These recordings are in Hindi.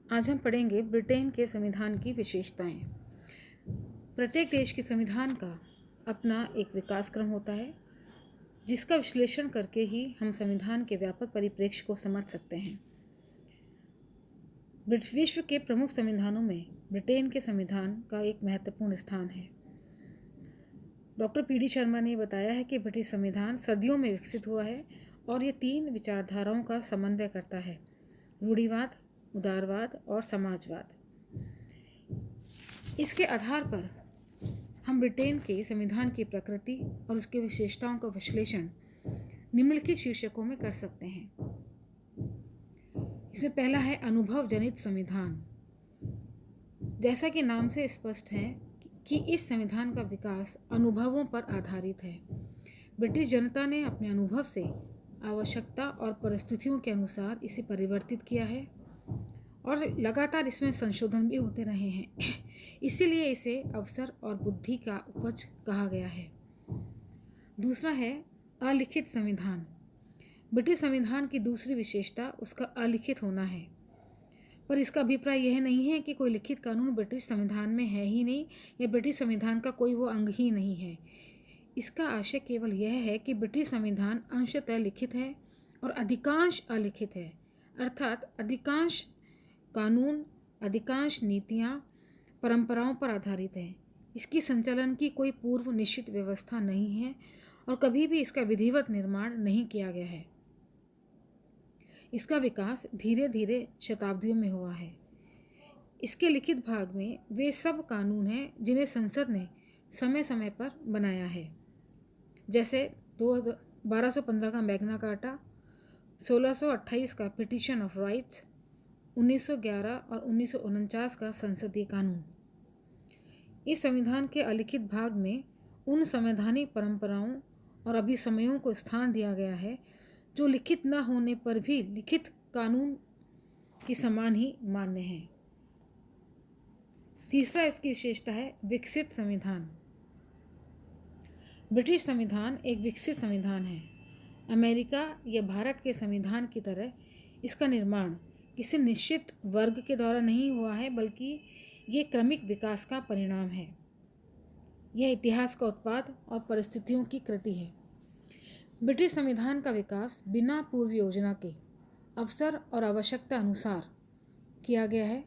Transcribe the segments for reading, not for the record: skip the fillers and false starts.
आज हम पढ़ेंगे ब्रिटेन के संविधान की विशेषताएं। प्रत्येक देश के संविधान का अपना एक विकास क्रम होता है, जिसका विश्लेषण करके ही हम संविधान के व्यापक परिप्रेक्ष्य को समझ सकते हैं। विश्व के प्रमुख संविधानों में ब्रिटेन के संविधान का एक महत्वपूर्ण स्थान है। डॉक्टर पी डी शर्मा ने बताया है कि ब्रिटिश संविधान सदियों में विकसित हुआ है और ये 3 विचारधाराओं का समन्वय करता है: रूढ़िवाद, उदारवाद और समाजवाद। इसके आधार पर हम ब्रिटेन के संविधान की प्रकृति और उसके विशेषताओं का विश्लेषण निम्नलिखित शीर्षकों में कर सकते हैं। इसमें पहला है अनुभव जनित संविधान। जैसा कि नाम से स्पष्ट है कि इस संविधान का विकास अनुभवों पर आधारित है। ब्रिटिश जनता ने अपने अनुभव से आवश्यकता और परिस्थितियों के अनुसार इसे परिवर्तित किया है और लगातार इसमें संशोधन भी होते रहे हैं। इसीलिए इसे अवसर और बुद्धि का उपज कहा गया है। दूसरा है अलिखित संविधान। ब्रिटिश संविधान की दूसरी विशेषता उसका अलिखित होना है, पर इसका अभिप्राय यह नहीं है कि कोई लिखित कानून ब्रिटिश संविधान में है ही नहीं या ब्रिटिश संविधान का कोई वो अंग ही नहीं है। इसका आशय केवल यह है कि ब्रिटिश संविधान अंशतः लिखित है और अधिकांश अलिखित है, अर्थात अधिकांश कानून, अधिकांश नीतियाँ परंपराओं पर आधारित है। इसकी संचालन की कोई पूर्व निश्चित व्यवस्था नहीं है और कभी भी इसका विधिवत निर्माण नहीं किया गया है। इसका विकास धीरे धीरे शताब्दियों में हुआ है। इसके लिखित भाग में वे सब कानून हैं जिन्हें संसद ने समय समय पर बनाया है, जैसे 1215 का मैग्ना कार्टा, 1628 का पिटीशन ऑफ राइट्स, 1911 और 1949 का संसदीय कानून। इस संविधान के अलिखित भाग में उन संवैधानिक परंपराओं और अभिसमयों को स्थान दिया गया है जो लिखित न होने पर भी लिखित कानून की समान ही मान्य हैं। तीसरा इसकी विशेषता है विकसित संविधान। ब्रिटिश संविधान एक विकसित संविधान है। अमेरिका या भारत के संविधान की तरह इसका निर्माण किसी निश्चित वर्ग के द्वारा नहीं हुआ है, बल्कि ये क्रमिक विकास का परिणाम है। यह इतिहास का उत्पाद और परिस्थितियों की कृति है। ब्रिटिश संविधान का विकास बिना पूर्व योजना के अवसर और आवश्यकता अनुसार किया गया है।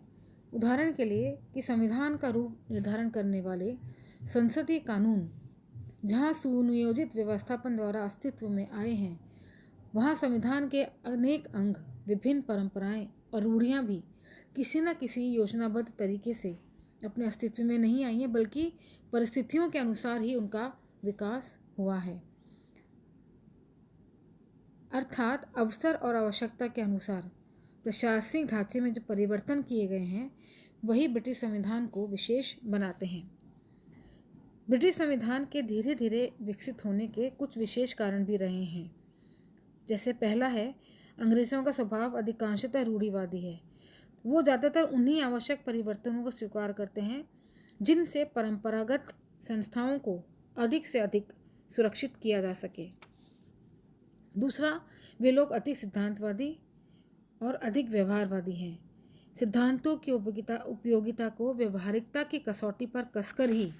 उदाहरण के लिए कि संविधान का रूप निर्धारण करने वाले संसदीय कानून जहाँ सुनियोजित व्यवस्थापन द्वारा अस्तित्व में आए हैं, वहाँ संविधान के अनेक अंग, विभिन्न परंपराएं और रूढ़ियाँ भी किसी न किसी योजनाबद्ध तरीके से अपने अस्तित्व में नहीं आई हैं, बल्कि परिस्थितियों के अनुसार ही उनका विकास हुआ है। अर्थात अवसर और आवश्यकता के अनुसार प्रशासनिक ढांचे में जो परिवर्तन किए गए हैं, वही ब्रिटिश संविधान को विशेष बनाते हैं। ब्रिटिश संविधान के धीरे धीरे विकसित होने के कुछ विशेष कारण भी रहे हैं। जैसे पहला है, अंग्रेज़ों का स्वभाव अधिकांशतः रूढ़िवादी है। वो ज़्यादातर उन्हीं आवश्यक परिवर्तनों को स्वीकार करते हैं जिनसे परंपरागत संस्थाओं को अधिक से अधिक सुरक्षित किया जा सके। दूसरा, वे लोग अधिक सिद्धांतवादी और अधिक व्यवहारवादी हैं। सिद्धांतों की उपयोगिता को व्यवहारिकता की कसौटी पर कसकर ही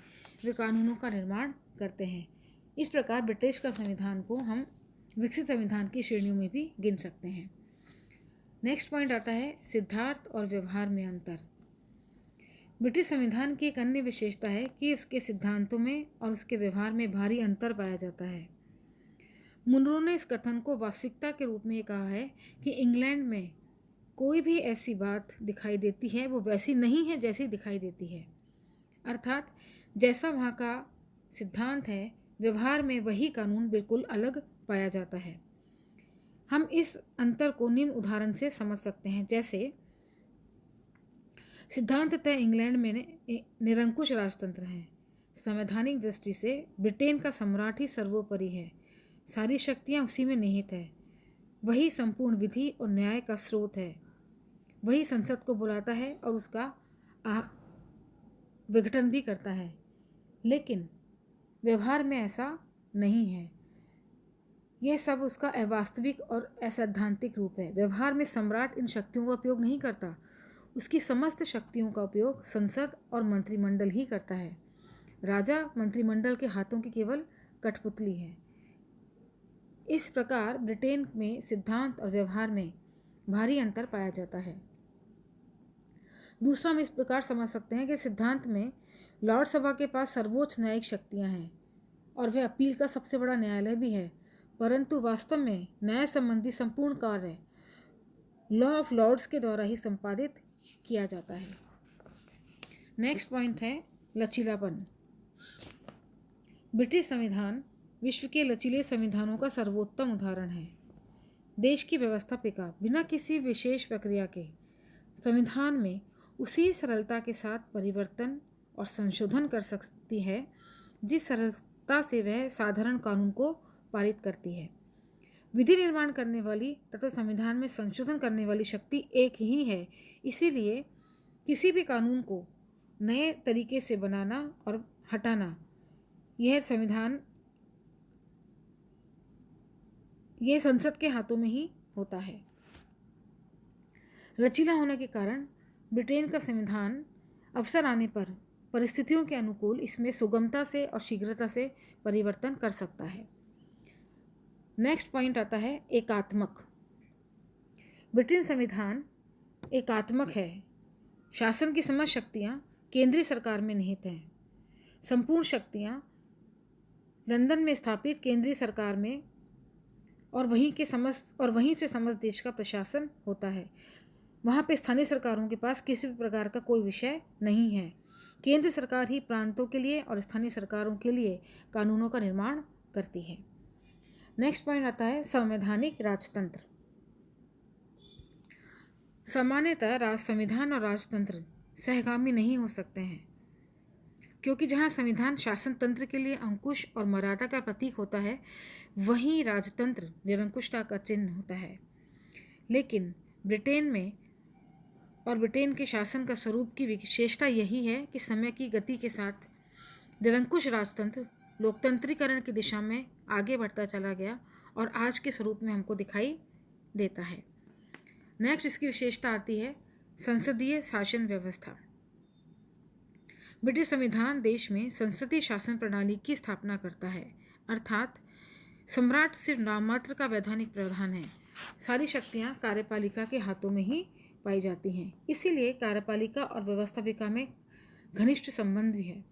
वे कानूनों का निर्माण करते हैं। इस प्रकार ब्रिटिश का संविधान को हम विकसित संविधान की श्रेणियों में भी गिन सकते हैं। नेक्स्ट पॉइंट आता है सिद्धांत और व्यवहार में अंतर। ब्रिटिश संविधान की एक अन्य विशेषता है कि उसके सिद्धांतों में और उसके व्यवहार में भारी अंतर पाया जाता है। मुनरो ने इस कथन को वास्तविकता के रूप में कहा है कि इंग्लैंड में कोई भी ऐसी बात दिखाई देती है वो वैसी नहीं है जैसी दिखाई देती है। अर्थात जैसा वहाँ का सिद्धांत है, व्यवहार में वही कानून बिल्कुल अलग पाया जाता है। हम इस अंतर को निम्न उदाहरण से समझ सकते हैं। जैसे सिद्धांततः इंग्लैंड में निरंकुश राजतंत्र है। संवैधानिक दृष्टि से ब्रिटेन का सम्राट ही सर्वोपरि है। सारी शक्तियाँ उसी में निहित है। वही संपूर्ण विधि और न्याय का स्रोत है। वही संसद को बुलाता है और उसका विघटन भी करता है। लेकिन व्यवहार में ऐसा नहीं है। यह सब उसका अवास्तविक और असैद्धांतिक रूप है। व्यवहार में सम्राट इन शक्तियों का उपयोग नहीं करता। उसकी समस्त शक्तियों का उपयोग संसद और मंत्रिमंडल ही करता है। राजा मंत्रिमंडल के हाथों की केवल कठपुतली है। इस प्रकार ब्रिटेन में सिद्धांत और व्यवहार में भारी अंतर पाया जाता है। दूसरा हम इस प्रकार समझ सकते हैं कि सिद्धांत में लॉर्ड सभा के पास सर्वोच्च न्यायिक शक्तियां हैं और वह अपील का सबसे बड़ा न्यायालय भी है, परंतु वास्तव में न्याय संबंधी संपूर्ण कार्य लॉ ऑफ लॉर्ड्स के द्वारा ही संपादित किया जाता है। नेक्स्ट पॉइंट है लचीलापन। ब्रिटिश संविधान विश्व के लचीले संविधानों का सर्वोत्तम उदाहरण है। देश की व्यवस्थापिका बिना किसी विशेष प्रक्रिया के संविधान में उसी सरलता के साथ परिवर्तन और संशोधन कर सकती है जिस सरलता से वह साधारण कानून को पारित करती है। विधि निर्माण करने वाली तथा संविधान में संशोधन करने वाली शक्ति एक ही है। इसीलिए किसी भी कानून को नए तरीके से बनाना और हटाना यह संसद के हाथों में ही होता है। लचीला होने के कारण ब्रिटेन का संविधान अवसर आने पर परिस्थितियों के अनुकूल इसमें सुगमता से और शीघ्रता से परिवर्तन कर सकता है। नेक्स्ट पॉइंट आता है एकात्मक। ब्रिटेन संविधान एकात्मक है। शासन की समस्त शक्तियाँ केंद्रीय सरकार में निहित हैं। संपूर्ण शक्तियाँ लंदन में स्थापित केंद्रीय सरकार में और वहीं से समस्त देश का प्रशासन होता है। वहाँ पे स्थानीय सरकारों के पास किसी भी प्रकार का कोई विषय नहीं है। केंद्र सरकार ही प्रांतों के लिए और स्थानीय सरकारों के लिए कानूनों का निर्माण करती है। नेक्स्ट पॉइंट आता है संवैधानिक राजतंत्र। सामान्यतः संविधान और राजतंत्र सहगामी नहीं हो सकते हैं, क्योंकि जहाँ संविधान शासन तंत्र के लिए अंकुश और मर्यादा का प्रतीक होता है, वहीं राजतंत्र निरंकुशता का चिन्ह होता है। लेकिन ब्रिटेन के शासन का स्वरूप की विशेषता यही है कि समय की गति के साथ निरंकुश राजतंत्र लोकतंत्रीकरण की दिशा में आगे बढ़ता चला गया और आज के स्वरूप में हमको दिखाई देता है। नेक्स्ट इसकी विशेषता आती है संसदीय शासन व्यवस्था। ब्रिटिश संविधान देश में संसदीय शासन प्रणाली की स्थापना करता है, अर्थात सम्राट सिर्फ नाममात्र का वैधानिक प्रधान है। सारी शक्तियाँ कार्यपालिका के हाथों में ही पाई जाती हैं। इसीलिए कार्यपालिका और व्यवस्थापिका में घनिष्ठ संबंध भी है।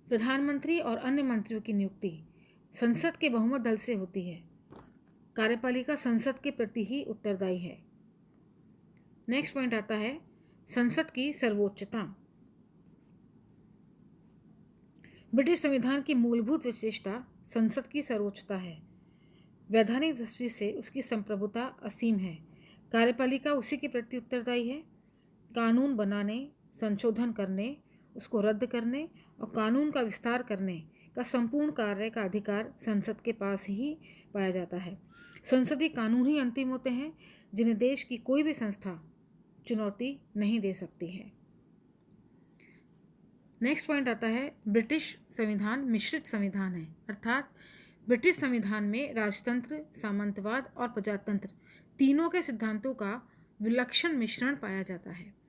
प्रधानमंत्री और अन्य मंत्रियों की नियुक्ति संसद के बहुमत दल से होती है। कार्यपालिका संसद के प्रति ही उत्तरदायी है। नेक्स्ट पॉइंट आता है संसद की सर्वोच्चता। ब्रिटिश संविधान की मूलभूत विशेषता संसद की सर्वोच्चता है। वैधानिक दृष्टि से उसकी संप्रभुता असीम है। कार्यपालिका उसी के प्रति उत्तरदायी है। कानून बनाने, संशोधन करने, उसको रद्द करने और कानून का विस्तार करने का संपूर्ण कार्य का अधिकार संसद के पास ही पाया जाता है। संसदीय कानून ही अंतिम होते हैं, जिन्हें देश की कोई भी संस्था चुनौती नहीं दे सकती है। नेक्स्ट पॉइंट आता है ब्रिटिश संविधान मिश्रित संविधान है, अर्थात ब्रिटिश संविधान में राजतंत्र, सामंतवाद और प्रजातंत्र तीनों के सिद्धांतों का विलक्षण मिश्रण पाया जाता है।